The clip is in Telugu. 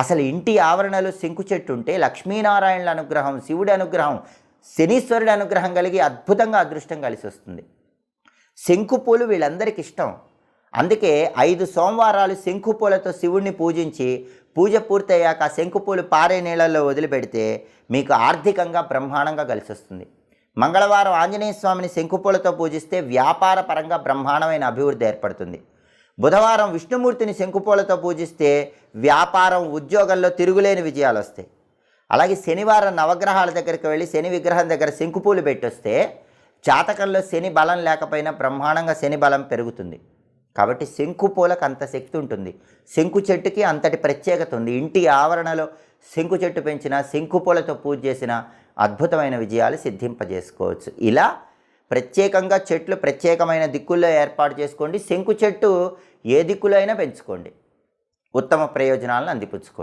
అసలు ఇంటి ఆవరణలో శంకు చెట్టు ఉంటే లక్ష్మీనారాయణుల అనుగ్రహం, శివుడి అనుగ్రహం, శనీశ్వరుడి అనుగ్రహం కలిగి అద్భుతంగా అదృష్టం కలిసి వస్తుంది. శంకు పూలు వీళ్ళందరికీ ఇష్టం. అందుకే 5 సోమవారాలు శంకు పూలతో శివుడిని పూజించి పూజ పూర్తయ్యాక ఆ శంకు పూలు పారే నీళ్ళల్లో వదిలిపెడితే మీకు ఆర్థికంగా బ్రహ్మాండంగా కలిసి వస్తుంది. మంగళవారం ఆంజనేయ స్వామిని శంకు పూలతో పూజిస్తే వ్యాపార పరంగా బ్రహ్మాండమైన అభివృద్ధి ఏర్పడుతుంది. బుధవారం విష్ణుమూర్తిని శంకుపూలతో పూజిస్తే వ్యాపారం, ఉద్యోగంలో తిరుగులేని విజయాలు వస్తాయి. అలాగే శనివారం నవగ్రహాల దగ్గరికి వెళ్ళి శని విగ్రహం దగ్గర శంకుపూలు పెట్టొస్తే జాతకంలో శని బలం లేకపోయినా బ్రహ్మాండంగా శని బలం పెరుగుతుంది. కాబట్టి శంకు పూలకు అంత శక్తి ఉంటుంది. శంకు చెట్టుకి అంతటి ప్రత్యేకత ఉంది. ఇంటి ఆవరణలో శంకు చెట్టు పెంచిన, శంకు పూలతో పూజ చేసిన అద్భుతమైన విజయాలు సిద్ధింపజేసుకోవచ్చు. ఇలా ప్రత్యేకంగా చెట్లు ప్రత్యేకమైన దిక్కుల్లో ఏర్పాటు చేసుకోండి. శంకు చెట్టు ఏ దిక్కులో అయినా పెంచుకోండి. ఉత్తమ ప్రయోజనాలను అందిపుచ్చుకోండి.